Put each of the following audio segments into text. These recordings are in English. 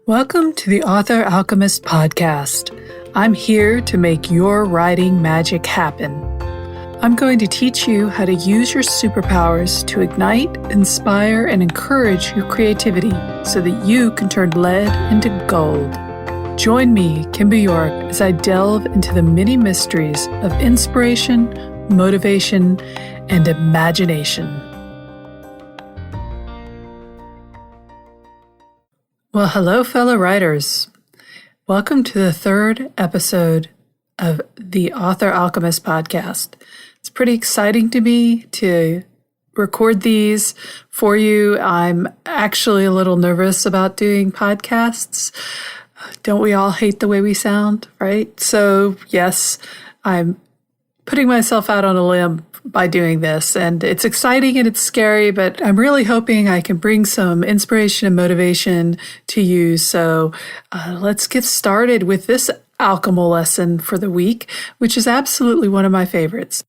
Welcome to the Author Alchemist podcast. I'm here to make your writing magic happen. I'm going to teach you how to use your superpowers to ignite, inspire, and encourage your creativity so that you can turn lead into gold. Join me, Kimber York, as I delve into the many mysteries of inspiration, motivation, and imagination. Well, hello, fellow writers. Welcome to the third episode of the Author Alchemist podcast. It's pretty exciting to me to record these for you. I'm actually a little nervous about doing podcasts. Don't we all hate the way we sound, right? So, yes, I'm putting myself out on a limb by doing this, and it's exciting and it's scary, but I'm really hoping I can bring some inspiration and motivation to you. So let's get started with this alchemical lesson for the week, which is absolutely one of my favorites.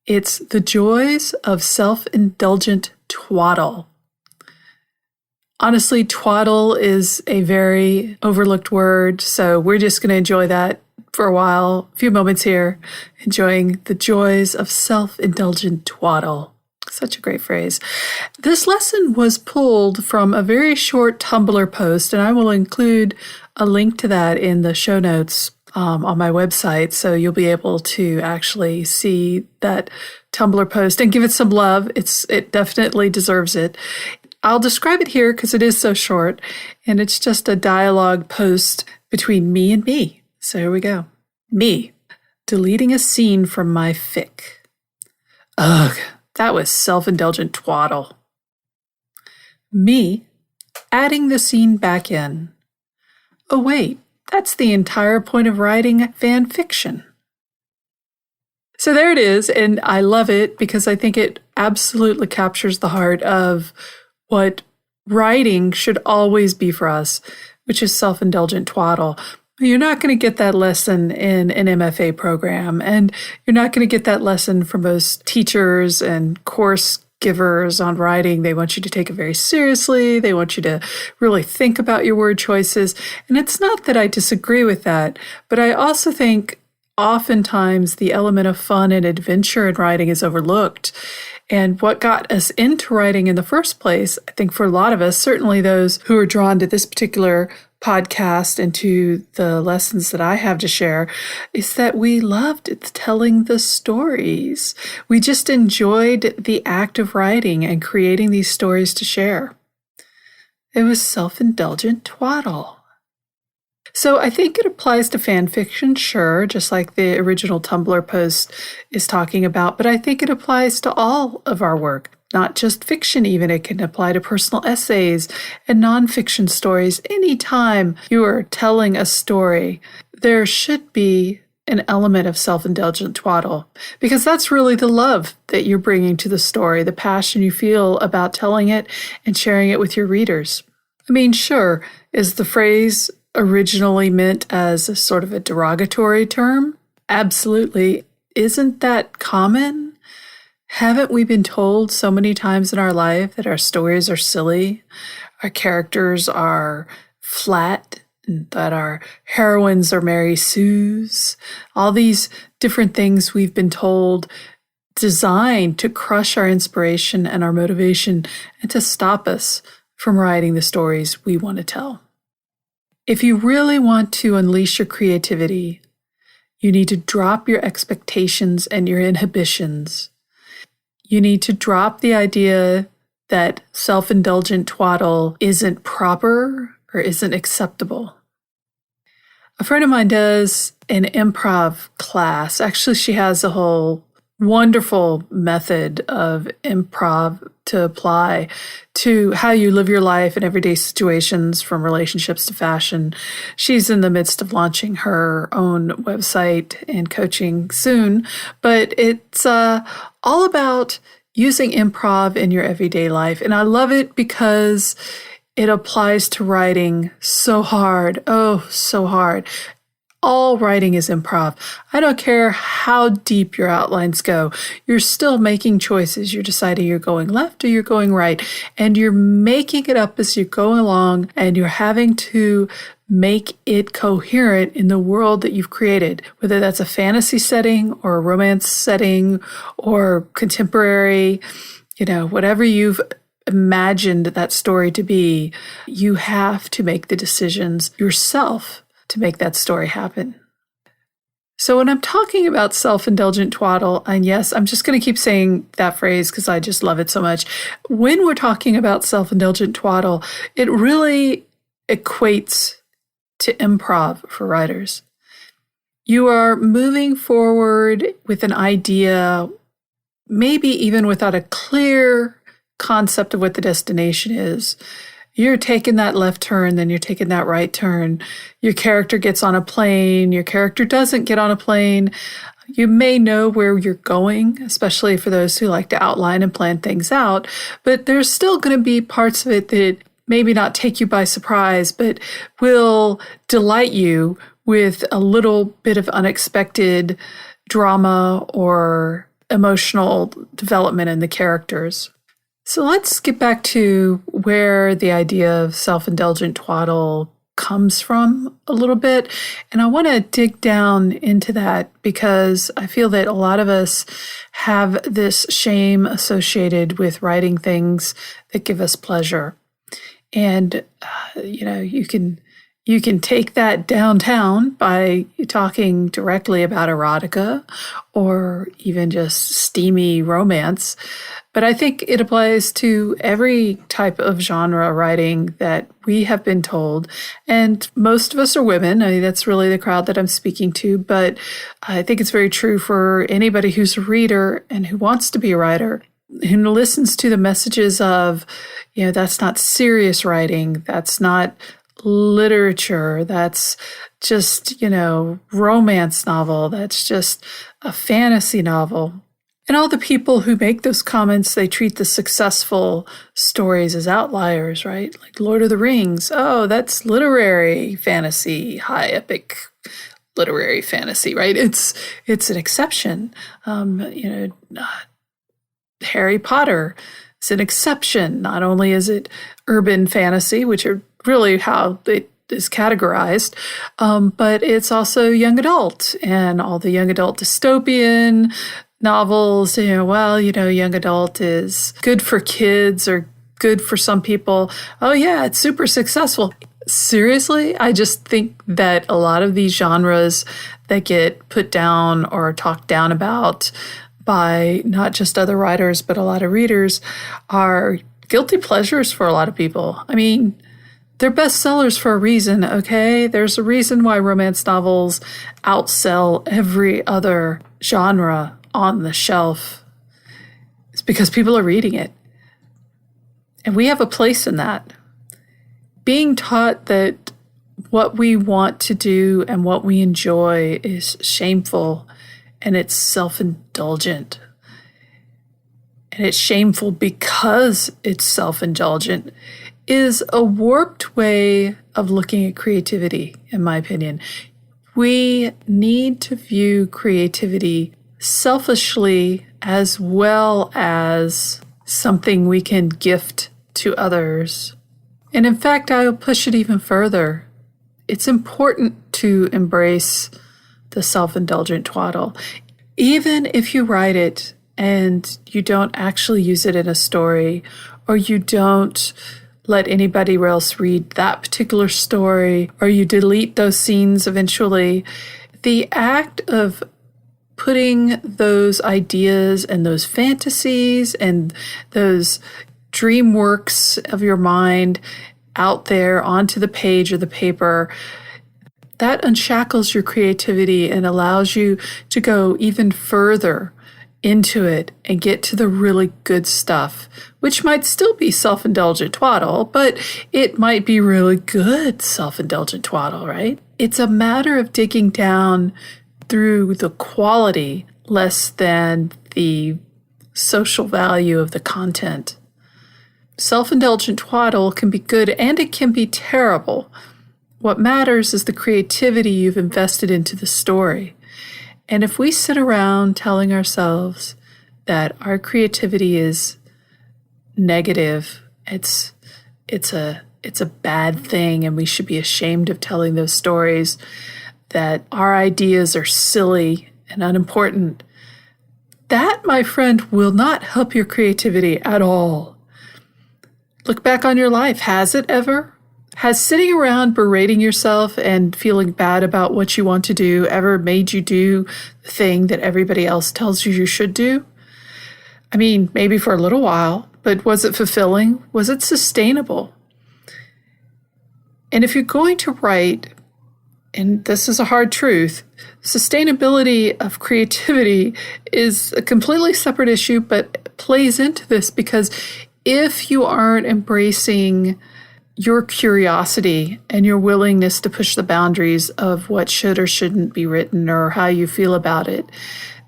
It's the joys of self-indulgent twaddle. Honestly, twaddle is a very overlooked word, so we're just going to enjoy that for a while, a few moments here, enjoying the joys of self-indulgent twaddle. Such a great phrase. This lesson was pulled from a very short Tumblr post, and I will include a link to that in the show notes on my website, so you'll be able to actually see that Tumblr post and give it some love. It definitely deserves it. I'll describe it here because it is so short, and it's just a dialogue post between me and me. So here we go. Me, deleting a scene from my fic. Ugh, that was self-indulgent twaddle. Me, adding the scene back in. Oh wait, that's the entire point of writing fan fiction. So there it is, and I love it because I think it absolutely captures the heart of what writing should always be for us, which is self-indulgent twaddle. You're not going to get that lesson in an MFA program, and you're not going to get that lesson from most teachers and course givers on writing. They want you to take it very seriously. They want you to really think about your word choices. And it's not that I disagree with that, but I also think oftentimes the element of fun and adventure in writing is overlooked. And what got us into writing in the first place, I think for a lot of us, certainly those who are drawn to this particular podcast and to the lessons that I have to share, is that we loved telling the stories. We just enjoyed the act of writing and creating these stories to share. It was self-indulgent twaddle. So I think it applies to fan fiction, sure, just like the original Tumblr post is talking about, but I think it applies to all of our work. Not just fiction even, it can apply to personal essays and nonfiction stories. Anytime you are telling a story, there should be an element of self-indulgent twaddle, because that's really the love that you're bringing to the story, the passion you feel about telling it and sharing it with your readers. I mean, sure, is the phrase originally meant as a sort of a derogatory term? Absolutely. Isn't that common? Haven't we been told so many times in our life that our stories are silly, our characters are flat, and that our heroines are Mary Sues? All these different things we've been told designed to crush our inspiration and our motivation and to stop us from writing the stories we want to tell. If you really want to unleash your creativity, you need to drop your expectations and your inhibitions. You need to drop the idea that self-indulgent twaddle isn't proper or isn't acceptable. A friend of mine does an improv class. Actually, she has a whole wonderful method of improv to apply to how you live your life in everyday situations, from relationships to fashion. She's in the midst of launching her own website and coaching soon, but it's all about using improv in your everyday life. And I love it because it applies to writing so hard. Oh, so hard. All writing is improv. I don't care how deep your outlines go. You're still making choices. You're deciding you're going left or you're going right. And you're making it up as you're going along, and you're having to make it coherent in the world that you've created, whether that's a fantasy setting or a romance setting or contemporary, whatever you've imagined that story to be. You have to make the decisions yourself to make that story happen. So when I'm talking about self-indulgent twaddle, and yes, I'm just going to keep saying that phrase because I just love it so much. When we're talking about self-indulgent twaddle, it really equates to improv for writers. You are moving forward with an idea, maybe even without a clear concept of what the destination is. You're taking that left turn, then you're taking that right turn. Your character gets on a plane. Your character doesn't get on a plane. You may know where you're going, especially for those who like to outline and plan things out, but there's still going to be parts of it that maybe not take you by surprise, but will delight you with a little bit of unexpected drama or emotional development in the characters. So let's get back to where the idea of self-indulgent twaddle comes from a little bit. And I want to dig down into that because I feel that a lot of us have this shame associated with writing things that give us pleasure. And, you can take that downtown by talking directly about erotica or even just steamy romance. But I think it applies to every type of genre writing that we have been told. And most of us are women. I mean, that's really the crowd that I'm speaking to. But I think it's very true for anybody who's a reader and who wants to be a writer, who listens to the messages of, that's not serious writing. That's not literature. That's just, romance novel. That's just a fantasy novel. And all the people who make those comments, they treat the successful stories as outliers, right? Like Lord of the Rings. Oh, that's literary fantasy, high epic literary fantasy, right? It's an exception. Harry Potter is an exception. Not only is it urban fantasy, which are really how it is categorized, but it's also young adult, and all the young adult dystopian novels, young adult is good for kids or good for some people. Oh yeah, it's super successful. Seriously, I just think that a lot of these genres that get put down or talked down about by not just other writers, but a lot of readers are guilty pleasures for a lot of people. I mean, they're bestsellers for a reason, okay? There's a reason why romance novels outsell every other genre on the shelf. It's because people are reading it. And we have a place in that. Being taught that what we want to do and what we enjoy is shameful and it's self-indulgent. And it's shameful because it's self-indulgent is a warped way of looking at creativity, in my opinion. We need to view creativity selfishly as well as something we can gift to others. And in fact, I'll push it even further. It's important to embrace the self-indulgent twaddle. Even if you write it and you don't actually use it in a story, or you don't let anybody else read that particular story, or you delete those scenes eventually, the act of putting those ideas and those fantasies and those dream works of your mind out there onto the page or the paper, that unshackles your creativity and allows you to go even further into it and get to the really good stuff, which might still be self-indulgent twaddle, but it might be really good self-indulgent twaddle, right? It's a matter of digging down through the quality less than the social value of the content. Self-indulgent twaddle can be good and it can be terrible. What matters is the creativity you've invested into the story. And if we sit around telling ourselves that our creativity is negative, it's a bad thing and we should be ashamed of telling those stories, that our ideas are silly and unimportant, that, my friend, will not help your creativity at all. Look back on your life. Has it ever? Has sitting around berating yourself and feeling bad about what you want to do ever made you do the thing that everybody else tells you should do? I mean, maybe for a little while, but was it fulfilling? Was it sustainable? And if you're going to write, and this is a hard truth, sustainability of creativity is a completely separate issue, but plays into this, because if you aren't embracing your curiosity and your willingness to push the boundaries of what should or shouldn't be written or how you feel about it,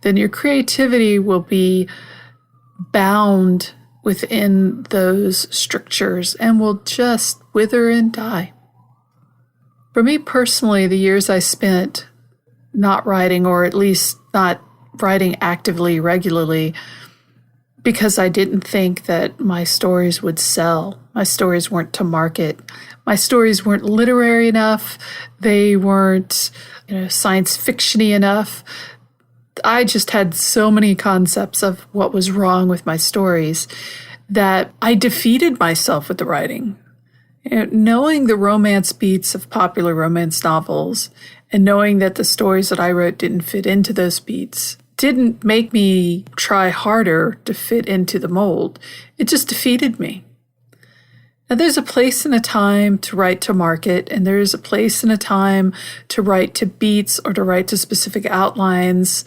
then your creativity will be bound within those strictures and will just wither and die. For me personally, the years I spent not writing, or at least not writing actively, regularly, because I didn't think that my stories would sell. My stories weren't to market. My stories weren't literary enough. They weren't, science fiction-y enough. I just had so many concepts of what was wrong with my stories that I defeated myself with the writing. Knowing the romance beats of popular romance novels and knowing that the stories that I wrote didn't fit into those beats didn't make me try harder to fit into the mold. It just defeated me. Now, there's a place and a time to write to market, and there is a place and a time to write to beats or to write to specific outlines.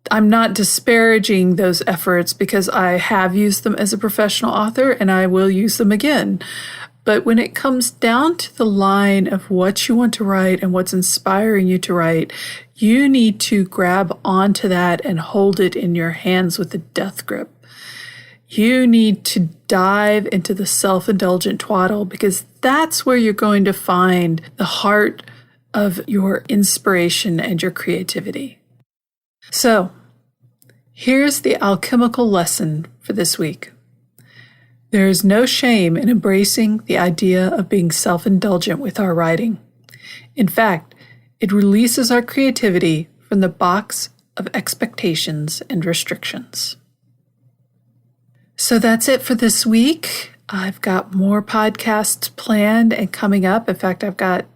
I'm not disparaging those efforts because I have used them as a professional author and I will use them again. But when it comes down to the line of what you want to write and what's inspiring you to write, you need to grab onto that and hold it in your hands with a death grip. You need to dive into the self-indulgent twaddle, because that's where you're going to find the heart of your inspiration and your creativity. So, here's the alchemical lesson for this week. There is no shame in embracing the idea of being self-indulgent with our writing. In fact, it releases our creativity from the box of expectations and restrictions. So that's it for this week. I've got more podcasts planned and coming up. In fact, I've got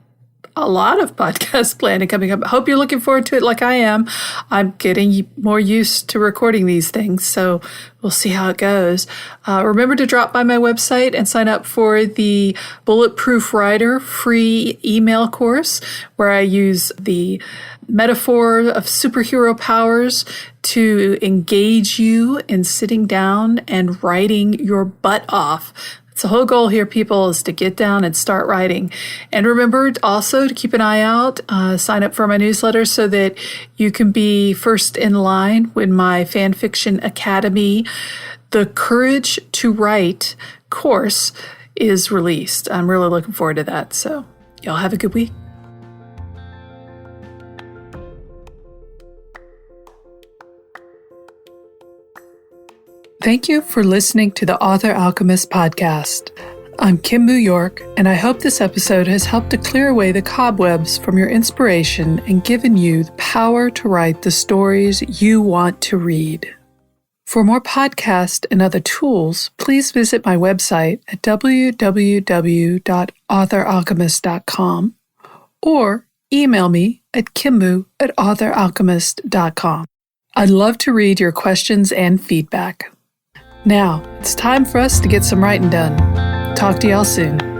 a lot of podcasts planned and coming up. I hope you're looking forward to it like I am. I'm getting more used to recording these things, so we'll see how it goes. Remember to drop by my website and sign up for the Bulletproof Writer free email course, where I use the metaphor of superhero powers to engage you in sitting down and writing your butt off. That's the whole goal here, people, is to get down and start writing. And remember also to keep an eye out, sign up for my newsletter so that you can be first in line when my Fanfiction Academy, The Courage to Write course is released. I'm really looking forward to that. So y'all have a good week. Thank you for listening to the Author Alchemist podcast. I'm Kim Boo York, and I hope this episode has helped to clear away the cobwebs from your inspiration and given you the power to write the stories you want to read. For more podcasts and other tools, please visit my website at www.authoralchemist.com or email me at kimbu@authoralchemist.com. I'd love to read your questions and feedback. Now, it's time for us to get some writing done. Talk to y'all soon.